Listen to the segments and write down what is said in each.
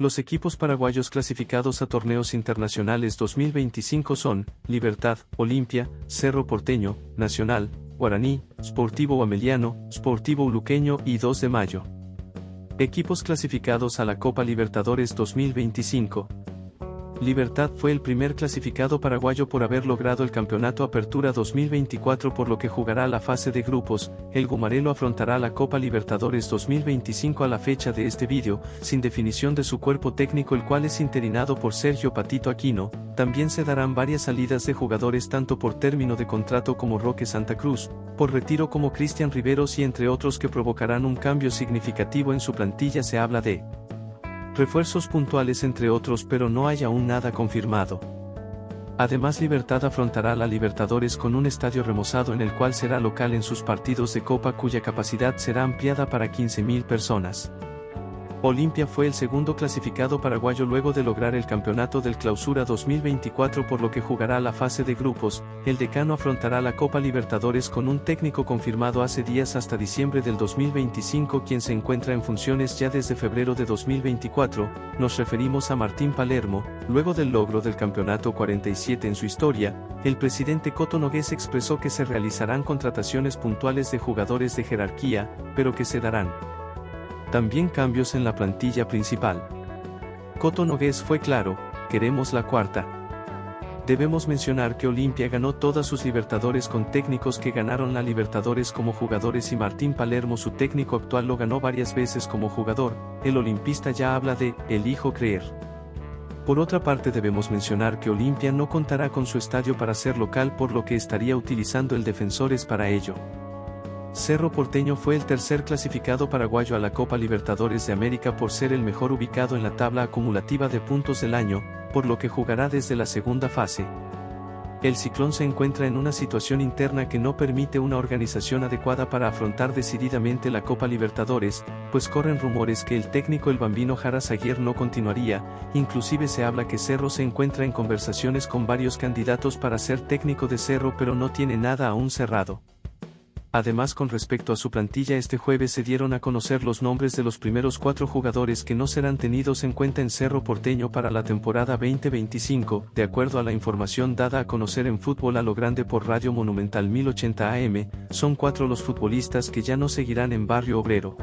Los equipos paraguayos clasificados a torneos internacionales 2025 son Libertad, Olimpia, Cerro Porteño, Nacional, Guaraní, Sportivo Ameliano, Sportivo Luqueño y 2 de Mayo. Equipos clasificados a la Copa Libertadores 2025. Libertad fue el primer clasificado paraguayo por haber logrado el Campeonato Apertura 2024, por lo que jugará la fase de grupos. El Gumarelo afrontará la Copa Libertadores 2025 a la fecha de este vídeo, sin definición de su cuerpo técnico, el cual es interinado por Sergio Patito Aquino. También se darán varias salidas de jugadores, tanto por término de contrato como Roque Santa Cruz, por retiro como Cristian Riveros y entre otros, que provocarán un cambio significativo en su plantilla. Se habla de refuerzos puntuales entre otros, pero no hay aún nada confirmado. Además, Libertad afrontará la Libertadores con un estadio remozado en el cual será local en sus partidos de Copa, cuya capacidad será ampliada para 15.000 personas. Olimpia fue el segundo clasificado paraguayo luego de lograr el campeonato del Clausura 2024, por lo que jugará la fase de grupos. El decano afrontará la Copa Libertadores con un técnico confirmado hace días hasta diciembre del 2025, quien se encuentra en funciones ya desde febrero de 2024. Nos referimos a Martín Palermo. Luego del logro del campeonato 47 en su historia, el presidente Coto Nogués expresó que se realizarán contrataciones puntuales de jugadores de jerarquía, pero que se darán también cambios en la plantilla principal. Coto Nogués fue claro: queremos la cuarta. Debemos mencionar que Olimpia ganó todas sus Libertadores con técnicos que ganaron la Libertadores como jugadores, y Martín Palermo, su técnico actual, lo ganó varias veces como jugador. El olimpista ya habla de elijo creer. Por otra parte, debemos mencionar que Olimpia no contará con su estadio para ser local, por lo que estaría utilizando el Defensores para ello. Cerro Porteño fue el tercer clasificado paraguayo a la Copa Libertadores de América por ser el mejor ubicado en la tabla acumulativa de puntos del año, por lo que jugará desde la segunda fase. El Ciclón se encuentra en una situación interna que no permite una organización adecuada para afrontar decididamente la Copa Libertadores, pues corren rumores que el técnico El Bambino Jara Zaguier no continuaría. Inclusive se habla que Cerro se encuentra en conversaciones con varios candidatos para ser técnico de Cerro, pero no tiene nada aún cerrado. Además, con respecto a su plantilla, este jueves se dieron a conocer los nombres de los primeros 4 jugadores que no serán tenidos en cuenta en Cerro Porteño para la temporada 2025, de acuerdo a la información dada a conocer en Fútbol a lo Grande por Radio Monumental 1080 AM, son 4 los futbolistas que ya no seguirán en Barrio Obrero.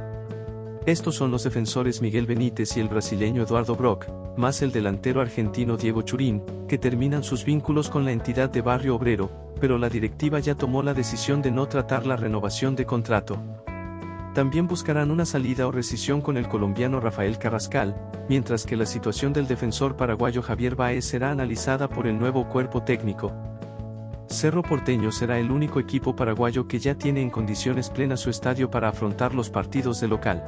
Estos son los defensores Miguel Benítez y el brasileño Eduardo Brock, más el delantero argentino Diego Churín, que terminan sus vínculos con la entidad de Barrio Obrero, pero la directiva ya tomó la decisión de no tratar la renovación de contrato. También buscarán una salida o rescisión con el colombiano Rafael Carrascal, mientras que la situación del defensor paraguayo Javier Báez será analizada por el nuevo cuerpo técnico. Cerro Porteño será el único equipo paraguayo que ya tiene en condiciones plenas su estadio para afrontar los partidos de local.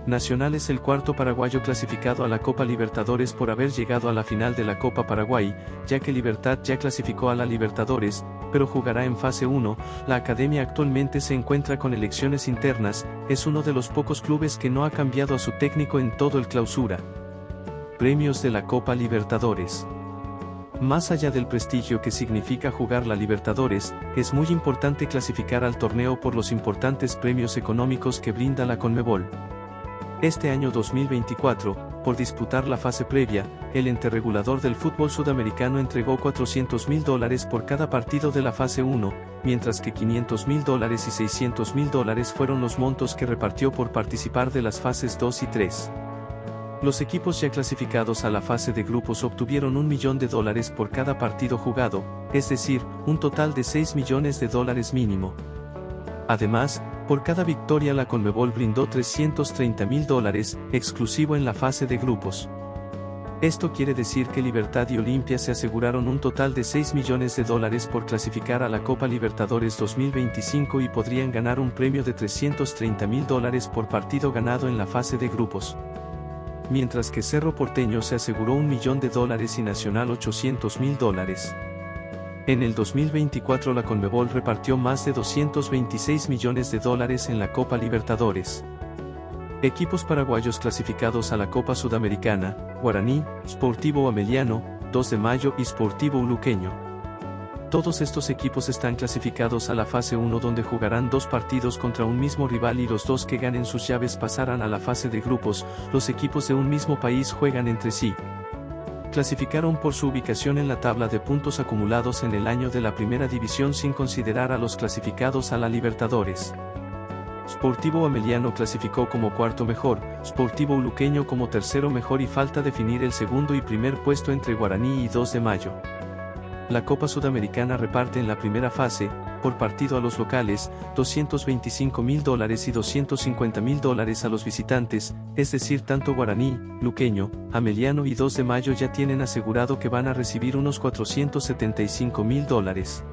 Nacional es el cuarto paraguayo clasificado a la Copa Libertadores por haber llegado a la final de la Copa Paraguay, ya que Libertad ya clasificó a la Libertadores, pero jugará en fase 1. La academia actualmente se encuentra con elecciones internas, es uno de los pocos clubes que no ha cambiado a su técnico en todo el Clausura. Premios de la Copa Libertadores. Más allá del prestigio que significa jugar la Libertadores, es muy importante clasificar al torneo por los importantes premios económicos que brinda la Conmebol. Este año 2024, por disputar la fase previa, el ente regulador del fútbol sudamericano entregó $400.000 por cada partido de la fase 1, mientras que $500.000 y $600.000 fueron los montos que repartió por participar de las fases 2 y 3. Los equipos ya clasificados a la fase de grupos obtuvieron $1 millón por cada partido jugado, es decir, un total de $6 millones mínimo. Además, por cada victoria la Conmebol brindó $330.000, exclusivo en la fase de grupos. Esto quiere decir que Libertad y Olimpia se aseguraron un total de $6 millones por clasificar a la Copa Libertadores 2025 y podrían ganar un premio de $330.000 por partido ganado en la fase de grupos. Mientras que Cerro Porteño se aseguró $1 millón y Nacional $800.000. En el 2024 la Conmebol repartió más de $226 millones en la Copa Libertadores. Equipos paraguayos clasificados a la Copa Sudamericana: Guaraní, Sportivo Ameliano, 2 de Mayo y Sportivo Luqueño. Todos estos equipos están clasificados a la fase 1 donde jugarán 2 partidos contra un mismo rival y los 2 que ganen sus llaves pasarán a la fase de grupos. Los equipos de un mismo país juegan entre sí. Clasificaron por su ubicación en la tabla de puntos acumulados en el año de la primera división sin considerar a los clasificados a la Libertadores. Sportivo Ameliano clasificó como cuarto mejor, Sportivo Luqueño como tercero mejor y falta definir el segundo y primer puesto entre Guaraní y 2 de Mayo. La Copa Sudamericana reparte en la primera fase, por partido a los locales, $225.000 y $250.000 a los visitantes, es decir tanto Guaraní, Luqueño, Ameliano y 2 de Mayo ya tienen asegurado que van a recibir unos $475.000.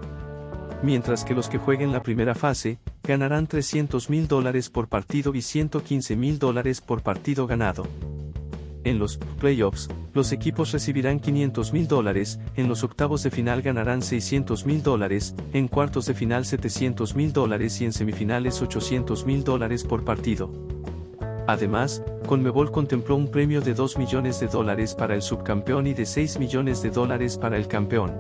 Mientras que los que jueguen la primera fase, ganarán $300.000 por partido y $115.000 por partido ganado. En los playoffs, los equipos recibirán $500.000, en los octavos de final ganarán $600.000, en cuartos de final $700.000 y en semifinales $800.000 por partido. Además, Conmebol contempló un premio de $2 millones para el subcampeón y de $6 millones para el campeón,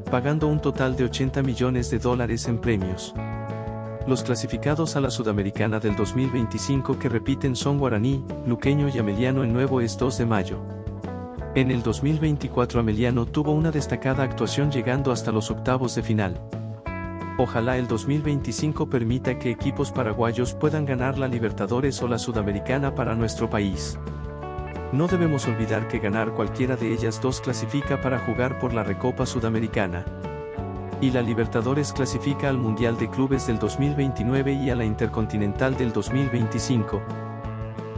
pagando un total de $80 millones en premios. Los clasificados a la Sudamericana del 2025 que repiten son Guaraní, Luqueño y Ameliano. El nuevo es 2 de Mayo. En el 2024 Ameliano tuvo una destacada actuación llegando hasta los octavos de final. Ojalá el 2025 permita que equipos paraguayos puedan ganar la Libertadores o la Sudamericana para nuestro país. No debemos olvidar que ganar cualquiera de ellas dos clasifica para jugar por la Recopa Sudamericana. Y la Libertadores clasifica al Mundial de Clubes del 2029 y a la Intercontinental del 2025.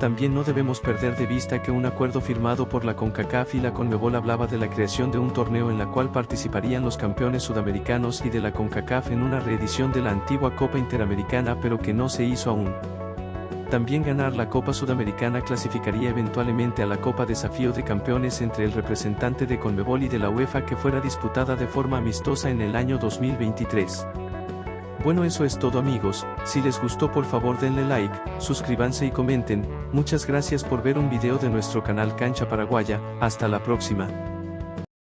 También no debemos perder de vista que un acuerdo firmado por la CONCACAF y la CONMEBOL hablaba de la creación de un torneo en la cual participarían los campeones sudamericanos y de la CONCACAF en una reedición de la antigua Copa Interamericana, pero que no se hizo aún. También ganar la Copa Sudamericana clasificaría eventualmente a la Copa Desafío de Campeones entre el representante de CONMEBOL y de la UEFA, que fuera disputada de forma amistosa en el año 2023. Bueno, eso es todo amigos. Si les gustó por favor denle like, suscríbanse y comenten. Muchas gracias por ver un video de nuestro canal Cancha Paraguaya. Hasta la próxima.